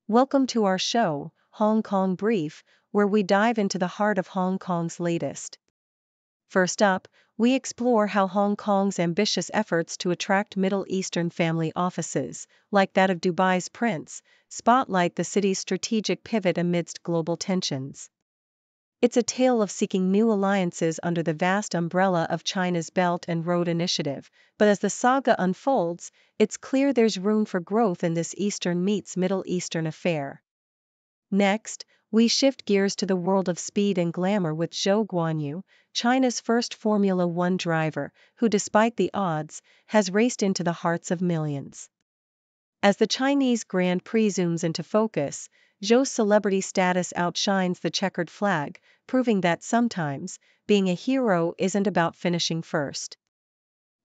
Welcome to our show, Hong Kong Brief, where we dive into the heart of Hong Kong's latest. First up, we explore how Hong Kong's ambitious efforts to attract Middle Eastern family offices, like that of Dubai's prince, spotlight the city's strategic pivot amidst global tensions. It's a tale of seeking new alliances under the vast umbrella of China's Belt and Road Initiative, but as the saga unfolds, it's clear there's room for growth in this Eastern meets Middle Eastern affair. Next, we shift gears to the world of speed and glamour with Zhou Guanyu, China's first Formula One driver, who despite the odds, has raced into the hearts of millions. As the Chinese Grand Prix zooms into focus, Zhou's celebrity status outshines the checkered flag, proving that sometimes, being a hero isn't about finishing first.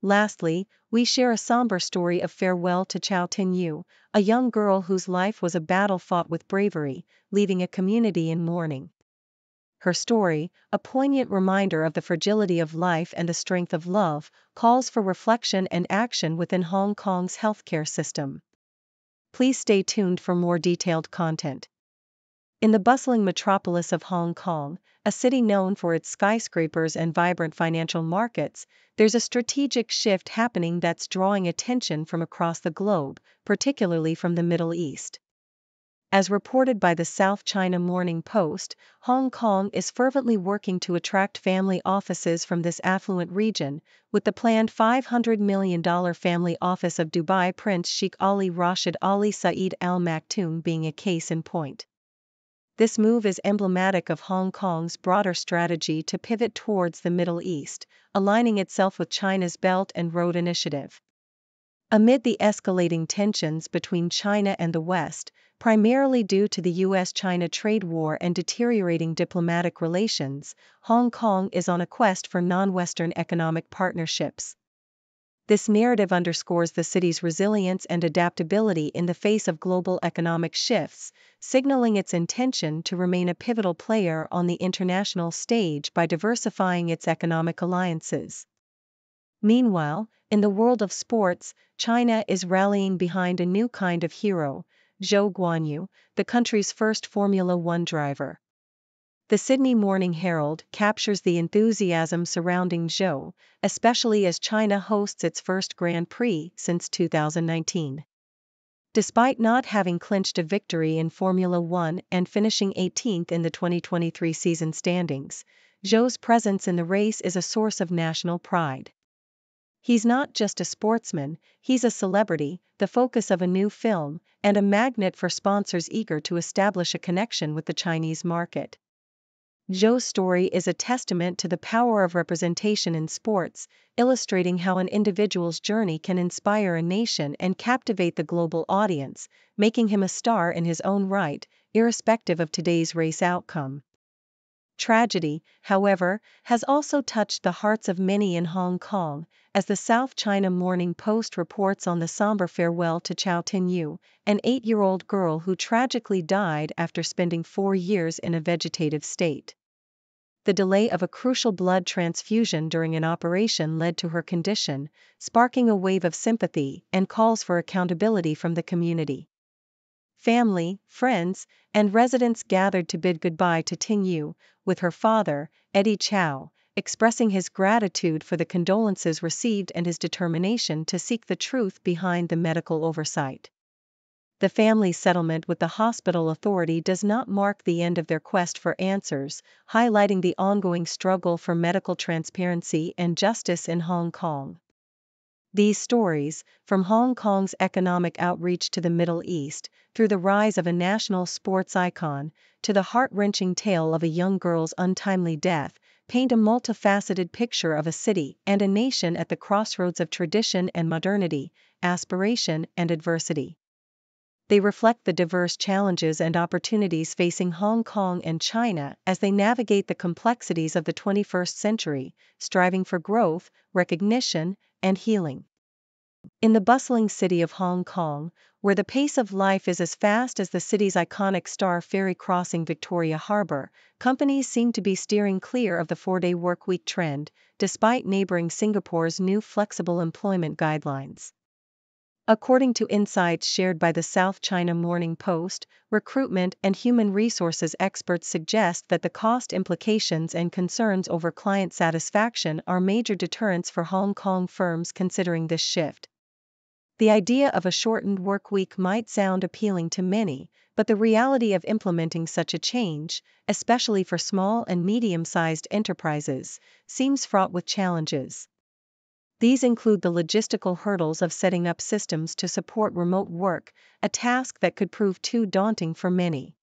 Lastly, we share a somber story of farewell to Chao Tinyu, a young girl whose life was a battle fought with bravery, leaving a community in mourning. Her story, a poignant reminder of the fragility of life and the strength of love, calls for reflection and action within Hong Kong's healthcare system. Please stay tuned for more detailed content. In the bustling metropolis of Hong Kong, a city known for its skyscrapers and vibrant financial markets, there's a strategic shift happening that's drawing attention from across the globe, particularly from the Middle East. As reported by the South China Morning Post, Hong Kong is fervently working to attract family offices from this affluent region, with the planned $500 million family office of Dubai Prince Sheikh Ali Rashid Ali Saeed Al Maktoum being a case in point. This move is emblematic of Hong Kong's broader strategy to pivot towards the Middle East, aligning itself with China's Belt and Road Initiative. Amid the escalating tensions between China and the West, primarily due to the US-China trade war and deteriorating diplomatic relations, Hong Kong is on a quest for non-Western economic partnerships. This narrative underscores the city's resilience and adaptability in the face of global economic shifts, signaling its intention to remain a pivotal player on the international stage by diversifying its economic alliances. Meanwhile, in the world of sports, China is rallying behind a new kind of hero, Zhou Guanyu, the country's first Formula One driver. The Sydney Morning Herald captures the enthusiasm surrounding Zhou, especially as China hosts its first Grand Prix since 2019. Despite not having clinched a victory in Formula One and finishing 18th in the 2023 season standings, Zhou's presence in the race is a source of national pride. He's not just a sportsman, he's a celebrity, the focus of a new film, and a magnet for sponsors eager to establish a connection with the Chinese market. Zhou's story is a testament to the power of representation in sports, illustrating how an individual's journey can inspire a nation and captivate the global audience, making him a star in his own right, irrespective of today's race outcome. Tragedy, however, has also touched the hearts of many in Hong Kong, as the South China Morning Post reports on the somber farewell to Chao Tinyu, an 8-year-old girl who tragically died after spending 4 years in a vegetative state. The delay of a crucial blood transfusion during an operation led to her condition, sparking a wave of sympathy and calls for accountability from the community. Family, friends, and residents gathered to bid goodbye to Tinyu, with her father, Eddie Chow, expressing his gratitude for the condolences received and his determination to seek the truth behind the medical oversight. The family's settlement with the hospital authority does not mark the end of their quest for answers, highlighting the ongoing struggle for medical transparency and justice in Hong Kong. These stories, from Hong Kong's economic outreach to the Middle East, through the rise of a national sports icon, to the heart-wrenching tale of a young girl's untimely death, paint a multifaceted picture of a city and a nation at the crossroads of tradition and modernity, aspiration and adversity. They reflect the diverse challenges and opportunities facing Hong Kong and China as they navigate the complexities of the 21st century, striving for growth, recognition, and healing. In the bustling city of Hong Kong, where the pace of life is as fast as the city's iconic Star ferry crossing Victoria Harbour, companies seem to be steering clear of the 4-day workweek trend, despite neighbouring Singapore's new flexible employment guidelines. According to insights shared by the South China Morning Post, recruitment and human resources experts suggest that the cost implications and concerns over client satisfaction are major deterrents for Hong Kong firms considering this shift. The idea of a shortened work week might sound appealing to many, but the reality of implementing such a change, especially for small and medium-sized enterprises, seems fraught with challenges. These include the logistical hurdles of setting up systems to support remote work, a task that could prove too daunting for many.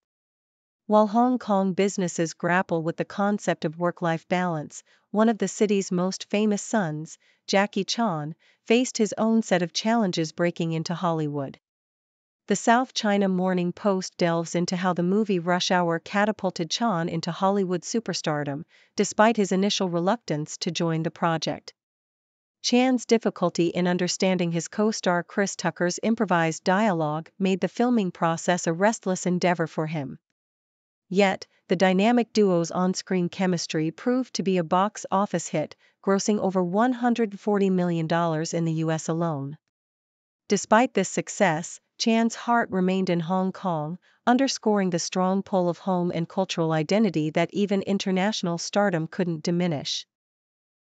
While Hong Kong businesses grapple with the concept of work-life balance, one of the city's most famous sons, Jackie Chan, faced his own set of challenges breaking into Hollywood. The South China Morning Post delves into how the movie Rush Hour catapulted Chan into Hollywood superstardom, despite his initial reluctance to join the project. Chan's difficulty in understanding his co-star Chris Tucker's improvised dialogue made the filming process a restless endeavor for him. Yet, the dynamic duo's on-screen chemistry proved to be a box office hit, grossing over $140 million in the US alone. Despite this success, Chan's heart remained in Hong Kong, underscoring the strong pull of home and cultural identity that even international stardom couldn't diminish.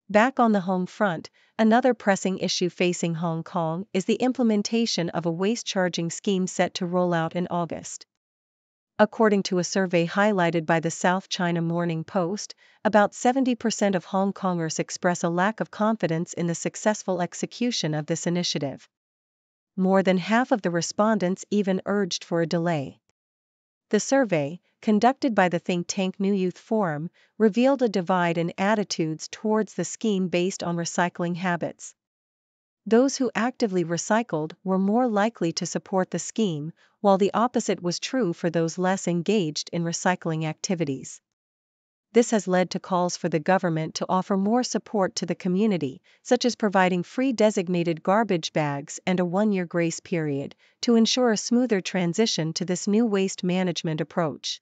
Back on the home front, another pressing issue facing Hong Kong is the implementation of a waste charging scheme set to roll out in August. According to a survey highlighted by the South China Morning Post, about 70% of Hong Kongers express a lack of confidence in the successful execution of this initiative. More than half of the respondents even urged for a delay. The survey, conducted by the think tank New Youth Forum, revealed a divide in attitudes towards the scheme based on recycling habits. Those who actively recycled were more likely to support the scheme, while the opposite was true for those less engaged in recycling activities. This has led to calls for the government to offer more support to the community, such as providing free designated garbage bags and a one-year grace period, to ensure a smoother transition to this new waste management approach.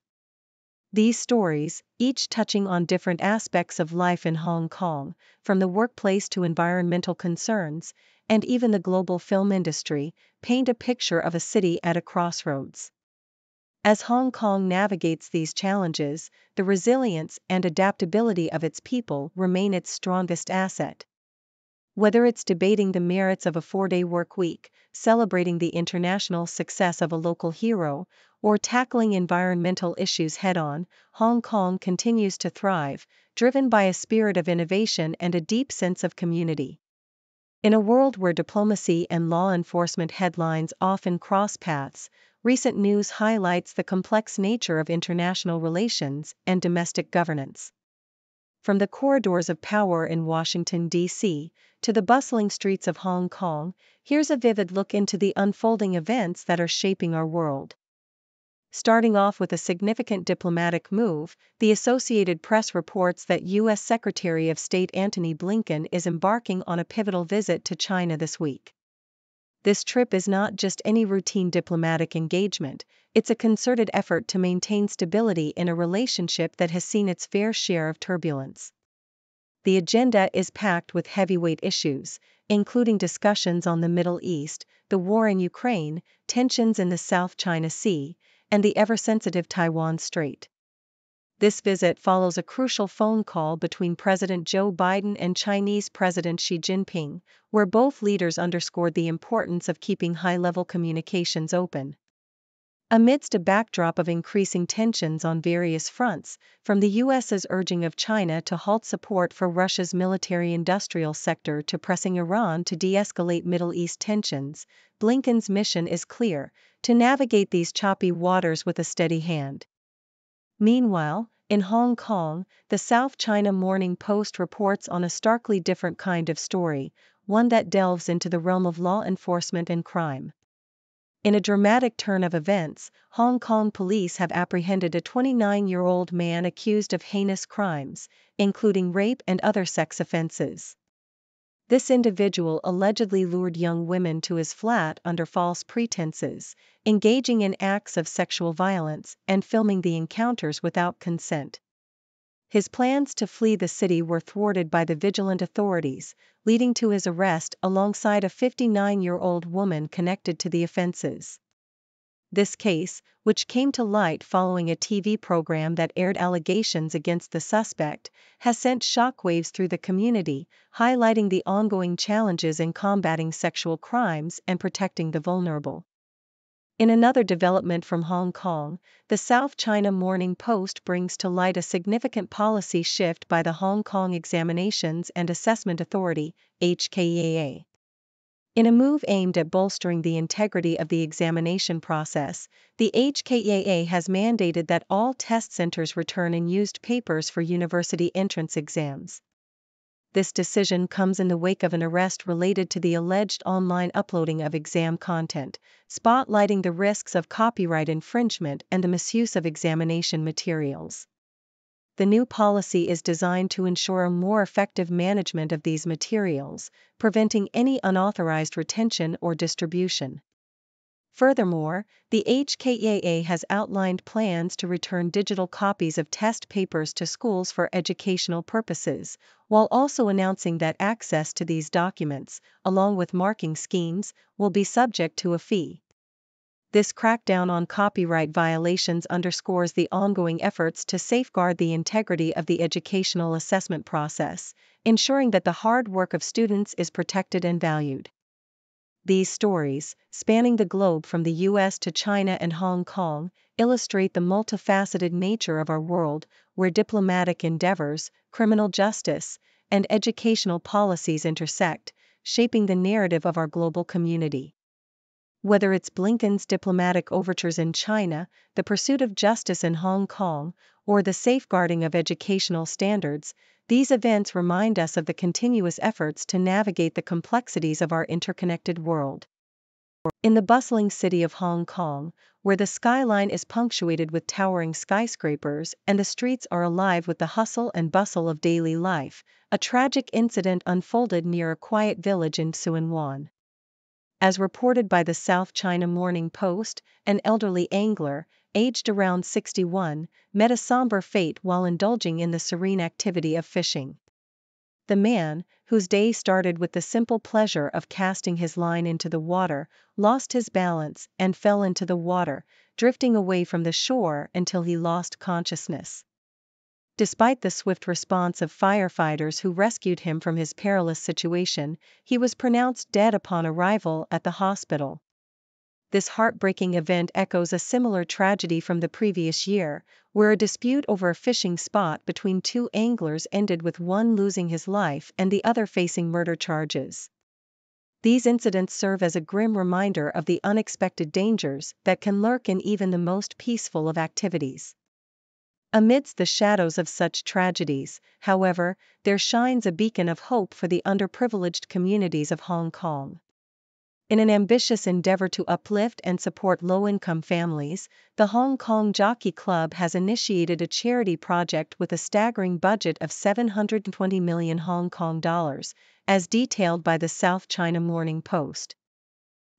These stories, each touching on different aspects of life in Hong Kong, from the workplace to environmental concerns, and even the global film industry, paint a picture of a city at a crossroads. As Hong Kong navigates these challenges, the resilience and adaptability of its people remain its strongest asset. Whether it's debating the merits of a 4-day work week, celebrating the international success of a local hero, or tackling environmental issues head-on, Hong Kong continues to thrive, driven by a spirit of innovation and a deep sense of community. In a world where diplomacy and law enforcement headlines often cross paths, recent news highlights the complex nature of international relations and domestic governance. From the corridors of power in Washington, D.C., to the bustling streets of Hong Kong, here's a vivid look into the unfolding events that are shaping our world. Starting off with a significant diplomatic move, the Associated Press reports that U.S. Secretary of State Antony Blinken is embarking on a pivotal visit to China this week. This trip is not just any routine diplomatic engagement, it's a concerted effort to maintain stability in a relationship that has seen its fair share of turbulence. The agenda is packed with heavyweight issues, including discussions on the Middle East, the war in Ukraine, tensions in the South China Sea, and the ever-sensitive Taiwan Strait. This visit follows a crucial phone call between President Joe Biden and Chinese President Xi Jinping, where both leaders underscored the importance of keeping high-level communications open. Amidst a backdrop of increasing tensions on various fronts, from the U.S.'s urging of China to halt support for Russia's military-industrial sector to pressing Iran to de-escalate Middle East tensions, Blinken's mission is clear: to navigate these choppy waters with a steady hand. Meanwhile, in Hong Kong, the South China Morning Post reports on a starkly different kind of story, one that delves into the realm of law enforcement and crime. In a dramatic turn of events, Hong Kong police have apprehended a 29-year-old man accused of heinous crimes, including rape and other sex offenses. This individual allegedly lured young women to his flat under false pretenses, engaging in acts of sexual violence and filming the encounters without consent. His plans to flee the city were thwarted by the vigilant authorities, leading to his arrest alongside a 59-year-old woman connected to the offenses. This case, which came to light following a TV program that aired allegations against the suspect, has sent shockwaves through the community, highlighting the ongoing challenges in combating sexual crimes and protecting the vulnerable. In another development from Hong Kong, the South China Morning Post brings to light a significant policy shift by the Hong Kong Examinations and Assessment Authority, HKEAA. In a move aimed at bolstering the integrity of the examination process, the HKEAA has mandated that all test centers return unused papers for university entrance exams. This decision comes in the wake of an arrest related to the alleged online uploading of exam content, spotlighting the risks of copyright infringement and the misuse of examination materials. The new policy is designed to ensure a more effective management of these materials, preventing any unauthorized retention or distribution. Furthermore, the HKEAA has outlined plans to return digital copies of test papers to schools for educational purposes, while also announcing that access to these documents, along with marking schemes, will be subject to a fee. This crackdown on copyright violations underscores the ongoing efforts to safeguard the integrity of the educational assessment process, ensuring that the hard work of students is protected and valued. These stories, spanning the globe from the US to China and Hong Kong, illustrate the multifaceted nature of our world, where diplomatic endeavors, criminal justice, and educational policies intersect, shaping the narrative of our global community. Whether it's Blinken's diplomatic overtures in China, the pursuit of justice in Hong Kong, or the safeguarding of educational standards, these events remind us of the continuous efforts to navigate the complexities of our interconnected world. In the bustling city of Hong Kong, where the skyline is punctuated with towering skyscrapers and the streets are alive with the hustle and bustle of daily life, a tragic incident unfolded near a quiet village in Tsuen Wan. As reported by the South China Morning Post, an elderly angler, aged around 61, met a somber fate while indulging in the serene activity of fishing. The man, whose day started with the simple pleasure of casting his line into the water, lost his balance and fell into the water, drifting away from the shore until he lost consciousness. Despite the swift response of firefighters who rescued him from his perilous situation, he was pronounced dead upon arrival at the hospital. This heartbreaking event echoes a similar tragedy from the previous year, where a dispute over a fishing spot between two anglers ended with one losing his life and the other facing murder charges. These incidents serve as a grim reminder of the unexpected dangers that can lurk in even the most peaceful of activities. Amidst the shadows of such tragedies, however, there shines a beacon of hope for the underprivileged communities of Hong Kong. In an ambitious endeavor to uplift and support low-income families, the Hong Kong Jockey Club has initiated a charity project with a staggering budget of 720 million Hong Kong dollars, as detailed by the South China Morning Post.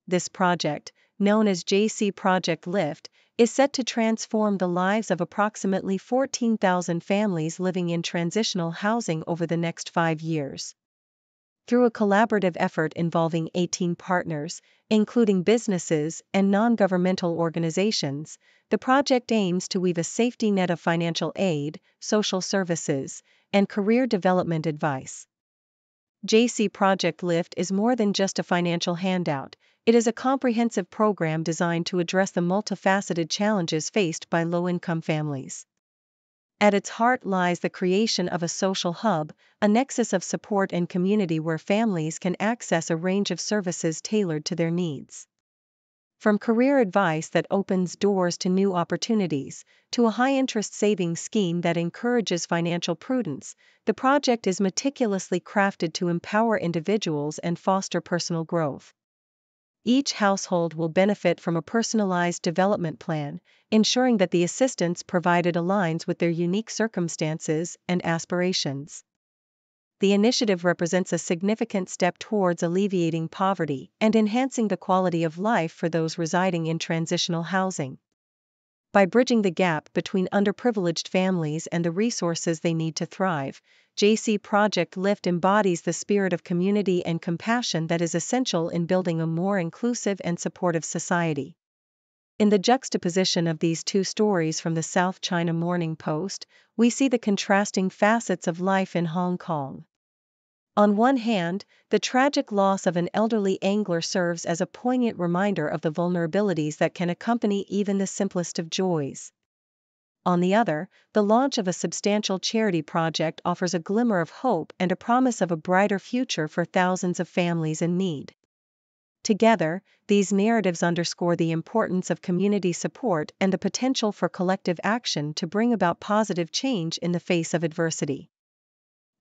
This project, known as JC Project Lift, is set to transform the lives of approximately 14,000 families living in transitional housing over the next 5 years. Through a collaborative effort involving 18 partners, including businesses and non-governmental organizations, the project aims to weave a safety net of financial aid, social services, and career development advice. JC Project Lift is more than just a financial handout. It is a comprehensive program designed to address the multifaceted challenges faced by low-income families. At its heart lies the creation of a social hub, a nexus of support and community where families can access a range of services tailored to their needs. From career advice that opens doors to new opportunities, to a high-interest savings scheme that encourages financial prudence, the project is meticulously crafted to empower individuals and foster personal growth. Each household will benefit from a personalized development plan, ensuring that the assistance provided aligns with their unique circumstances and aspirations. The initiative represents a significant step towards alleviating poverty and enhancing the quality of life for those residing in transitional housing. By bridging the gap between underprivileged families and the resources they need to thrive, JC Project Lift embodies the spirit of community and compassion that is essential in building a more inclusive and supportive society. In the juxtaposition of these two stories from the South China Morning Post, we see the contrasting facets of life in Hong Kong. On one hand, the tragic loss of an elderly angler serves as a poignant reminder of the vulnerabilities that can accompany even the simplest of joys. On the other, the launch of a substantial charity project offers a glimmer of hope and a promise of a brighter future for thousands of families in need. Together, these narratives underscore the importance of community support and the potential for collective action to bring about positive change in the face of adversity.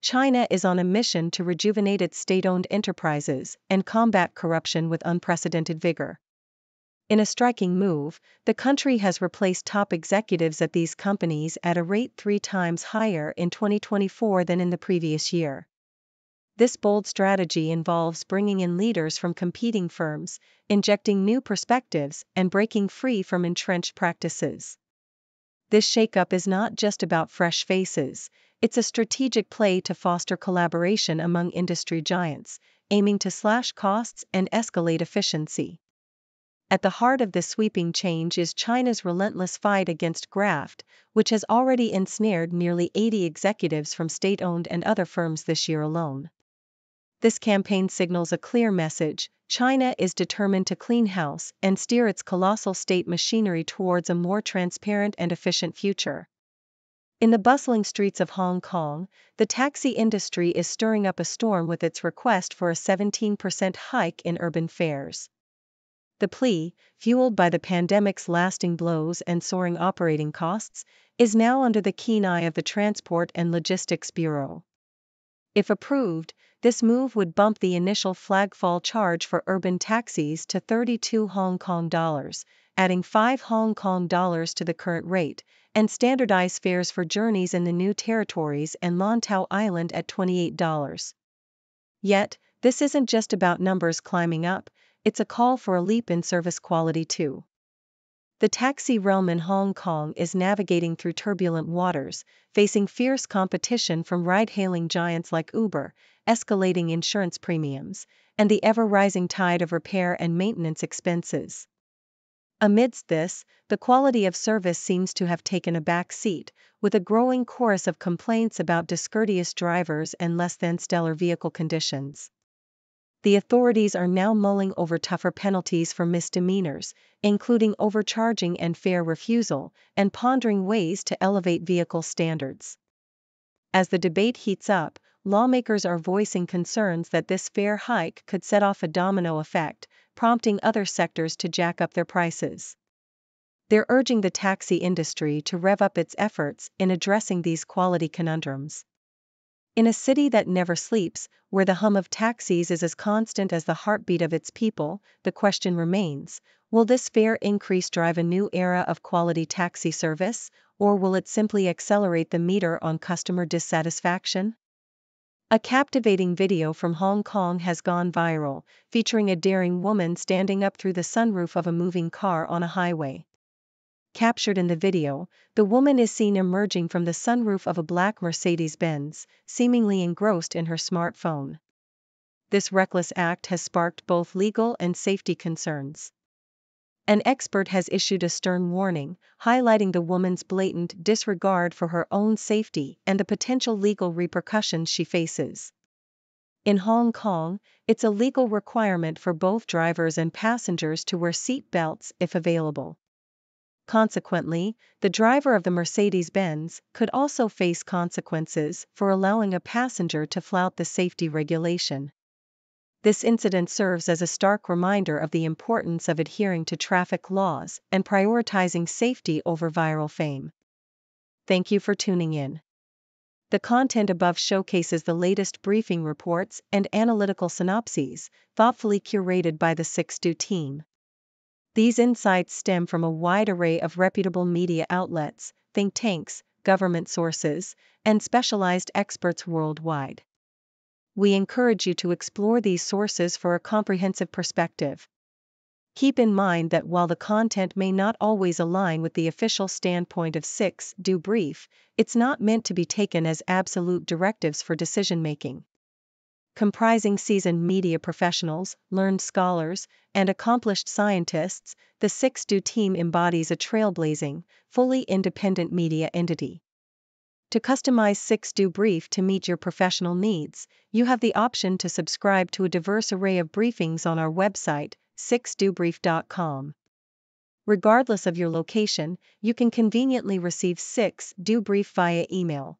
China is on a mission to rejuvenate its state-owned enterprises and combat corruption with unprecedented vigor. In a striking move, the country has replaced top executives at these companies at a rate 3 times higher in 2024 than in the previous year. This bold strategy involves bringing in leaders from competing firms, injecting new perspectives, and breaking free from entrenched practices. This shakeup is not just about fresh faces, it's a strategic play to foster collaboration among industry giants, aiming to slash costs and escalate efficiency. At the heart of this sweeping change is China's relentless fight against graft, which has already ensnared nearly 80 executives from state-owned and other firms this year alone. This campaign signals a clear message: China is determined to clean house and steer its colossal state machinery towards a more transparent and efficient future. In the bustling streets of Hong Kong, the taxi industry is stirring up a storm with its request for a 17% hike in urban fares. The plea, fueled by the pandemic's lasting blows and soaring operating costs, is now under the keen eye of the Transport and Logistics Bureau. If approved, this move would bump the initial flagfall charge for urban taxis to 32 Hong Kong dollars, adding 5 Hong Kong dollars to the current rate, and standardize fares for journeys in the new territories and Lantau Island at $28. Yet, this isn't just about numbers climbing up, it's a call for a leap in service quality too. The taxi realm in Hong Kong is navigating through turbulent waters, facing fierce competition from ride-hailing giants like Uber, escalating insurance premiums, and the ever-rising tide of repair and maintenance expenses. Amidst this, the quality of service seems to have taken a back seat, with a growing chorus of complaints about discourteous drivers and less-than-stellar vehicle conditions. The authorities are now mulling over tougher penalties for misdemeanors, including overcharging and fare refusal, and pondering ways to elevate vehicle standards. As the debate heats up, lawmakers are voicing concerns that this fare hike could set off a domino effect, prompting other sectors to jack up their prices. They're urging the taxi industry to rev up its efforts in addressing these quality conundrums. In a city that never sleeps, where the hum of taxis is as constant as the heartbeat of its people, the question remains: will this fare increase drive a new era of quality taxi service, or will it simply accelerate the meter on customer dissatisfaction? A captivating video from Hong Kong has gone viral, featuring a daring woman standing up through the sunroof of a moving car on a highway. Captured in the video, the woman is seen emerging from the sunroof of a black Mercedes-Benz, seemingly engrossed in her smartphone. This reckless act has sparked both legal and safety concerns. An expert has issued a stern warning, highlighting the woman's blatant disregard for her own safety and the potential legal repercussions she faces. In Hong Kong, it's a legal requirement for both drivers and passengers to wear seat belts if available. Consequently, the driver of the Mercedes-Benz could also face consequences for allowing a passenger to flout the safety regulation. This incident serves as a stark reminder of the importance of adhering to traffic laws and prioritizing safety over viral fame. Thank you for tuning in. The content above showcases the latest briefing reports and analytical synopses, thoughtfully curated by the 6Do team. These insights stem from a wide array of reputable media outlets, think tanks, government sources, and specialized experts worldwide. We encourage you to explore these sources for a comprehensive perspective. Keep in mind that while the content may not always align with the official standpoint of 6Do Brief, it's not meant to be taken as absolute directives for decision-making. Comprising seasoned media professionals, learned scholars, and accomplished scientists, the 6Do team embodies a trailblazing, fully independent media entity. To customize 6Do Brief to meet your professional needs, you have the option to subscribe to a diverse array of briefings on our website, 6dobrief.com. Regardless of your location, you can conveniently receive 6Do Brief via email,